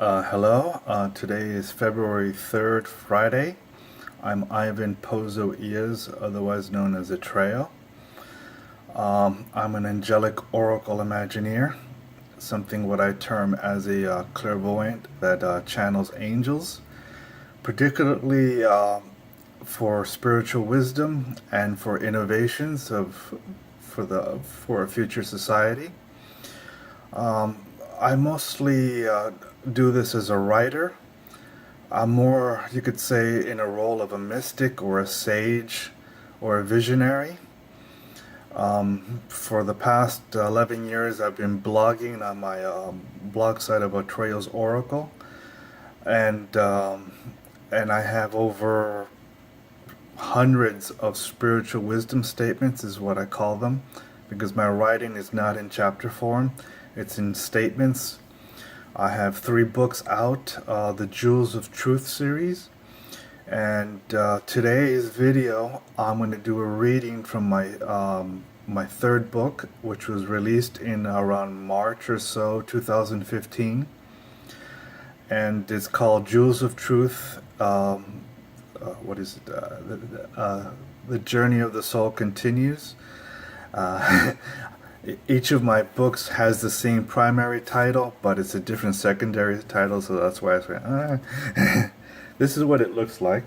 Hello, today is February 3rd, Friday. I'm Ivan Pozo-Illas, otherwise known as Atrayo. I'm an angelic oracle imagineer, something what I term as a clairvoyant that channels angels, particularly for spiritual wisdom and for innovations for a future society. I mostly do this as a writer. I'm more, you could say, in a role of a mystic or a sage or a visionary. For the past 11 years, I've been blogging on my blog site of Atrayo's Oracle, and and I have over hundreds of spiritual wisdom statements, is what I call them, because my writing is not in chapter form; it's in statements. I have 3 books out, the Jewels of Truth series, and today's video I'm going to do a reading from my 3rd book, which was released in around March or so 2015, and it's called Jewels of Truth. What is it? The Journey of the Soul Continues. Uh, Each of my books has the same primary title, but it's a different secondary title, so that's why I say, This is what it looks like.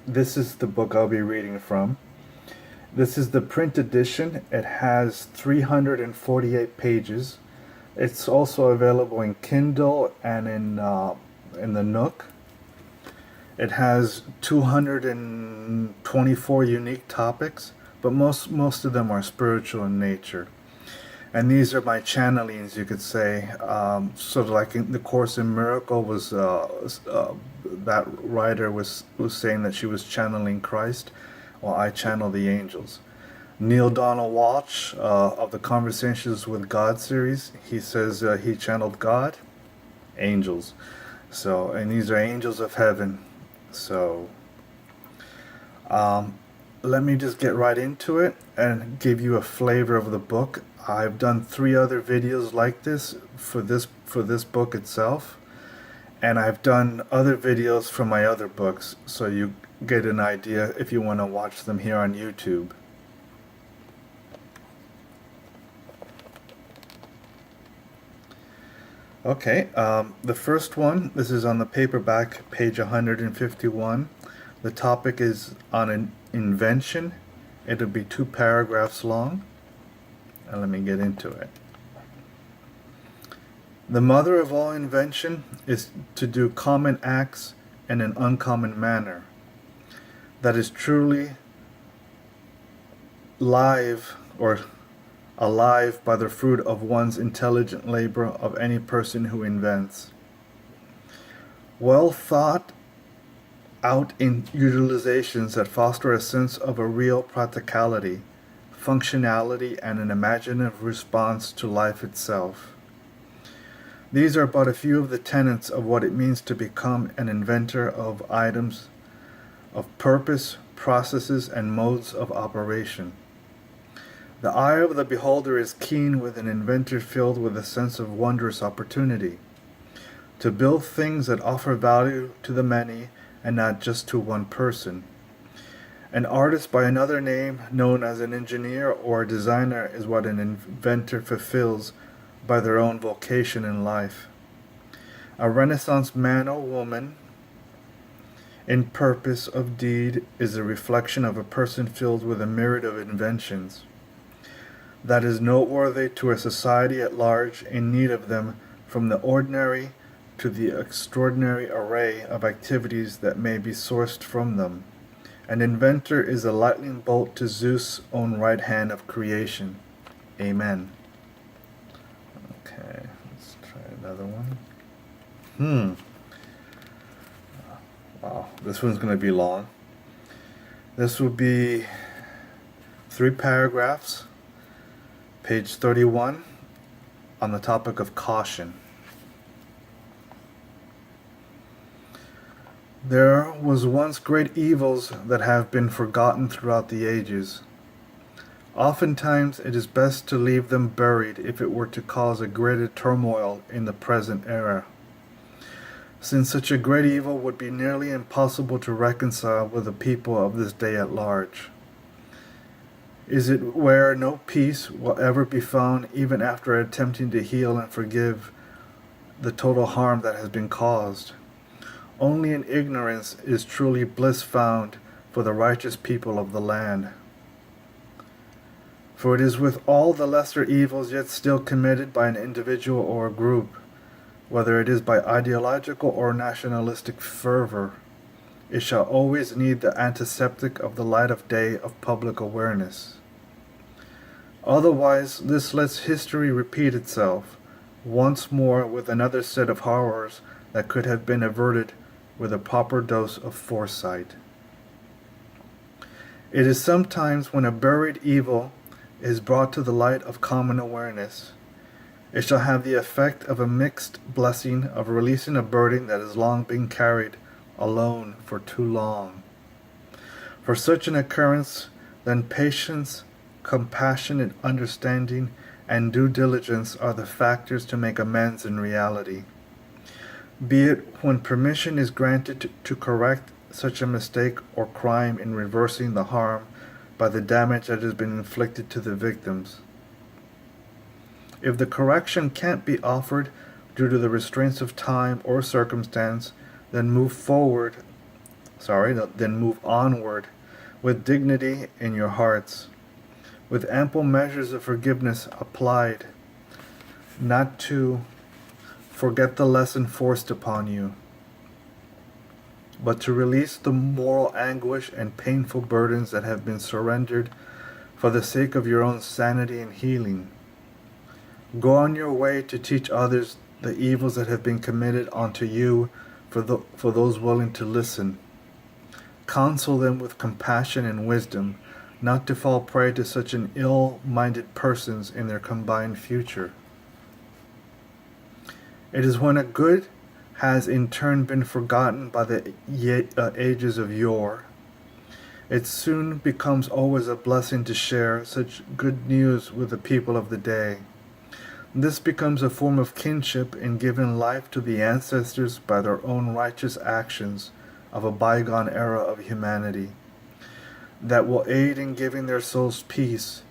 This is the book I'll be reading from. This is the print edition. It has 348 pages. It's also available in Kindle and in the Nook. It has 224 unique topics, but most of them are spiritual in nature. And these are my channelings, you could say. Sort of like in the Course in Miracle was that writer was saying that she was channeling Christ. Well, I channel the angels. Neil Donald Walsh of the Conversations with God series, he says he channeled God, angels. So, and these are angels of heaven. So, let me just get right into it and give you a flavor of the book. I've done 3 other videos like this for this book itself, and I've done other videos from my other books, so you get an idea if you want to watch them here on YouTube. Okay, the first one, this is on the paperback, page 151. The topic is on an invention. It'll be 2 paragraphs long. And let me get into it. The mother of all invention is to do common acts in an uncommon manner. That is truly live or alive by the fruit of one's intelligent labor of any person who invents. Well thought out in utilizations that foster a sense of a real practicality, functionality, and an imaginative response to life itself. These are but a few of the tenets of what it means to become an inventor of items, of purpose, processes, and modes of operation. The eye of the beholder is keen with an inventor filled with a sense of wondrous opportunity, to build things that offer value to the many and not just to one person. An artist by another name, known as an engineer or a designer, is what an inventor fulfills by their own vocation in life. A Renaissance man or woman in purpose of deed is a reflection of a person filled with a myriad of inventions that is noteworthy to a society at large in need of them, from the ordinary to the extraordinary array of activities that may be sourced from them. An inventor is a lightning bolt to Zeus' own right hand of creation. Amen. Okay, let's try another one. Wow, this one's going to be long. This will be 3 paragraphs, page 31, on the topic of caution. There was once great evils that have been forgotten throughout the ages. Oftentimes it is best to leave them buried if it were to cause a greater turmoil in the present era. since such a great evil would be nearly impossible to reconcile with the people of this day at large. Is it where no peace will ever be found even after attempting to heal and forgive the total harm that has been caused? Only in ignorance is truly bliss found for the righteous people of the land. For it is with all the lesser evils yet still committed by an individual or a group, whether it is by ideological or nationalistic fervor, it shall always need the antiseptic of the light of day of public awareness. Otherwise, this lets history repeat itself once more with another set of horrors that could have been averted with a proper dose of foresight. It is sometimes when a buried evil is brought to the light of common awareness, it shall have the effect of a mixed blessing of releasing a burden that has long been carried alone for too long. For such an occurrence, then patience, compassion, and understanding and due diligence are the factors to make amends in reality. Be it when permission is granted to correct such a mistake or crime in reversing the harm by the damage that has been inflicted to the victims. If the correction can't be offered due to the restraints of time or circumstance, then move onward with dignity in your hearts, with ample measures of forgiveness applied, not to forget the lesson forced upon you, but to release the moral anguish and painful burdens that have been surrendered for the sake of your own sanity and healing. Go on your way to teach others the evils that have been committed unto you for those willing to listen. Counsel them with compassion and wisdom, not to fall prey to such an ill-minded persons in their combined future. It is when a good has in turn been forgotten by the ages of yore, it soon becomes always a blessing to share such good news with the people of the day. This becomes a form of kinship in giving life to the ancestors by their own righteous actions of a bygone era of humanity, that will aid in giving their souls peace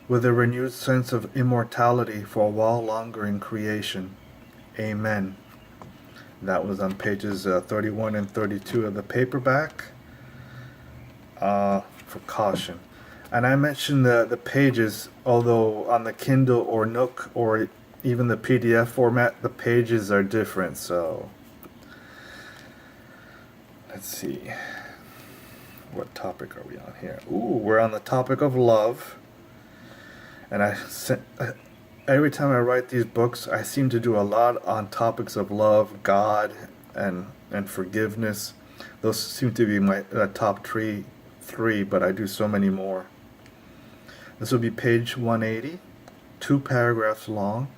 with a renewed sense of immortality for a while longer in creation. Amen. That was on pages 31 and 32 of the paperback, for caution. And I mentioned the pages, although on the Kindle or Nook or even the PDF format, the pages are different. So let's see. What topic are we on here? Ooh, we're on the topic of love. And every time I write these books, I seem to do a lot on topics of love, God, and forgiveness. Those seem to be my top three, but I do so many more. This will be page 180, 2 paragraphs long.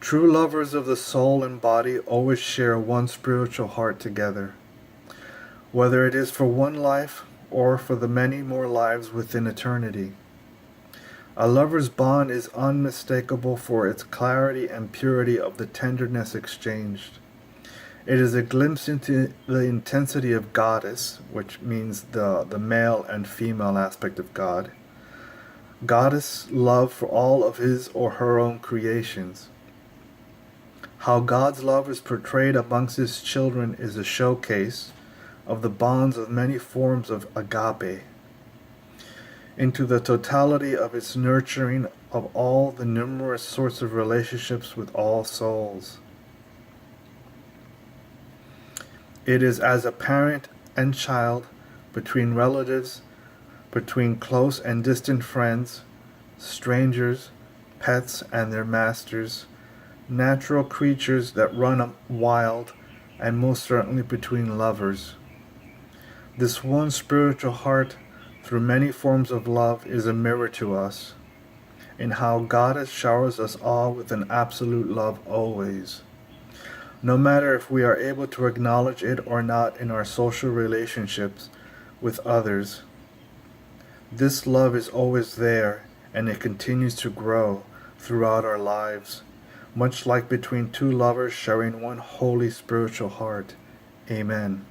True lovers of the soul and body always share one spiritual heart together, whether it is for one life or for the many more lives within eternity. A lover's bond is unmistakable for its clarity and purity of the tenderness exchanged. It is a glimpse into the intensity of goddess, which means the male and female aspect of God. Goddess love for all of his or her own creations. How God's love is portrayed amongst his children is a showcase of the bonds of many forms of agape, into the totality of its nurturing of all the numerous sorts of relationships with all souls. It is as a parent and child, between relatives, between close and distant friends, strangers, pets and their masters, natural creatures that run wild, and most certainly between lovers. This one spiritual heart, through many forms of love, is a mirror to us, in how Goddess showers us all with an absolute love always. No matter if we are able to acknowledge it or not in our social relationships with others, this love is always there, and it continues to grow throughout our lives, much like between two lovers sharing one holy spiritual heart. Amen.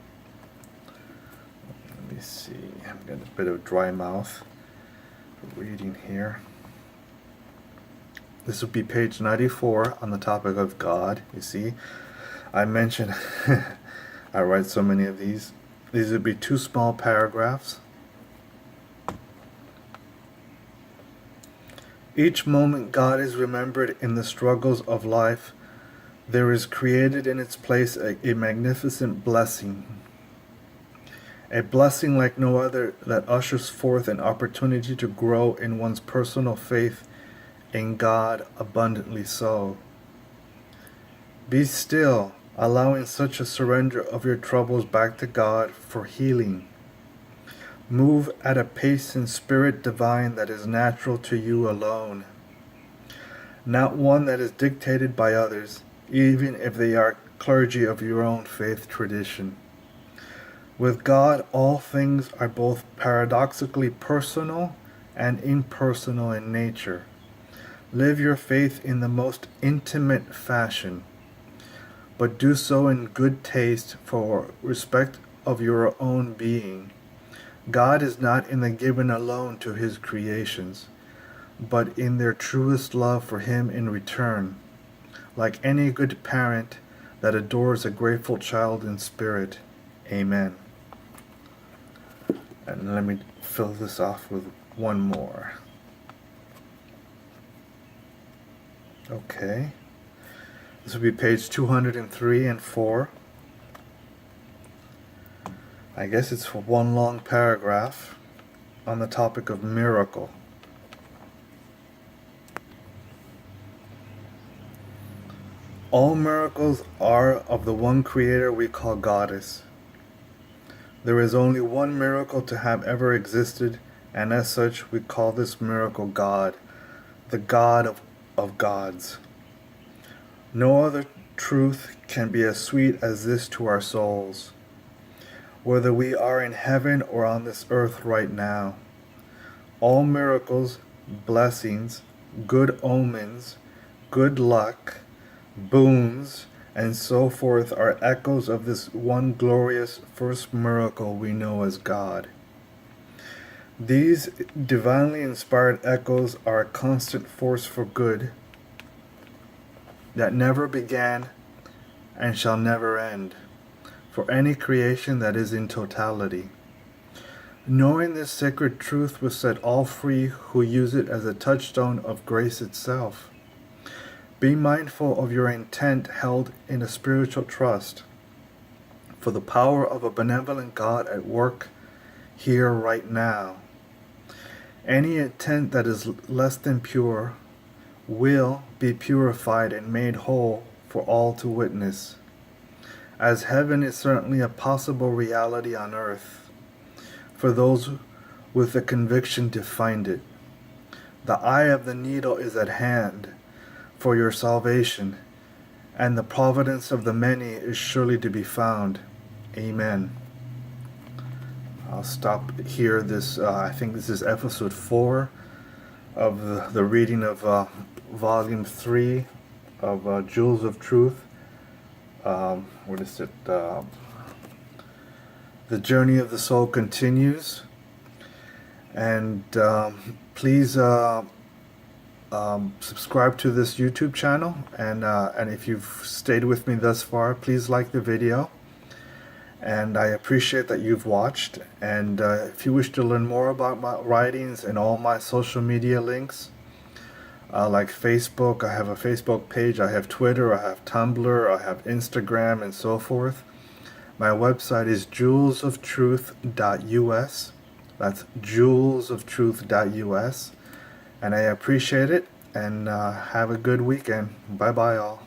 Let me see. I've got a bit of dry mouth reading here. This would be page 94 on the topic of God. You see, I mentioned I write so many of these. These would be 2 small paragraphs. Each moment God is remembered in the struggles of life, there is created in its place a magnificent blessing. A blessing like no other that ushers forth an opportunity to grow in one's personal faith in God abundantly so. Be still, allowing such a surrender of your troubles back to God for healing. Move at a pace in spirit divine that is natural to you alone, not one that is dictated by others, even if they are clergy of your own faith tradition. With God, all things are both paradoxically personal and impersonal in nature. Live your faith in the most intimate fashion, but do so in good taste for respect of your own being. God is not in the giving alone to his creations, but in their truest love for him in return, like any good parent that adores a grateful child in spirit. Amen. And let me fill this off with one more. Okay. This will be page 203 and 4. I guess it's one long paragraph on the topic of miracle. All miracles are of the one creator we call Goddess. There is only one miracle to have ever existed, and as such we call this miracle God, the God of gods. No other truth can be as sweet as this to our souls, whether we are in heaven or on this earth right now. All miracles, blessings, good omens, good luck, boons, and so forth are echoes of this one glorious first miracle we know as God. These divinely inspired echoes are a constant force for good that never began and shall never end for any creation that is in totality. Knowing this sacred truth will set all free who use it as a touchstone of grace itself. Be mindful of your intent held in a spiritual trust for the power of a benevolent God at work here right now. Any intent that is less than pure will be purified and made whole for all to witness, as heaven is certainly a possible reality on earth for those with the conviction to find it. The eye of the needle is at hand for your salvation, and the providence of the many is surely to be found. Amen. I'll stop here. I think this is episode 4 of the reading of volume 3 of Jewels of Truth. What is it? The journey of the soul continues, and please subscribe to this YouTube channel, and if you've stayed with me thus far, please like the video, and I appreciate that you've watched. And if you wish to learn more about my writings and all my social media links, like Facebook, I have a Facebook page, I have Twitter, I have Tumblr, I have Instagram, and so forth. My website is jewelsoftruth.us. That's jewelsoftruth.us. And I appreciate it, and have a good weekend. Bye bye all.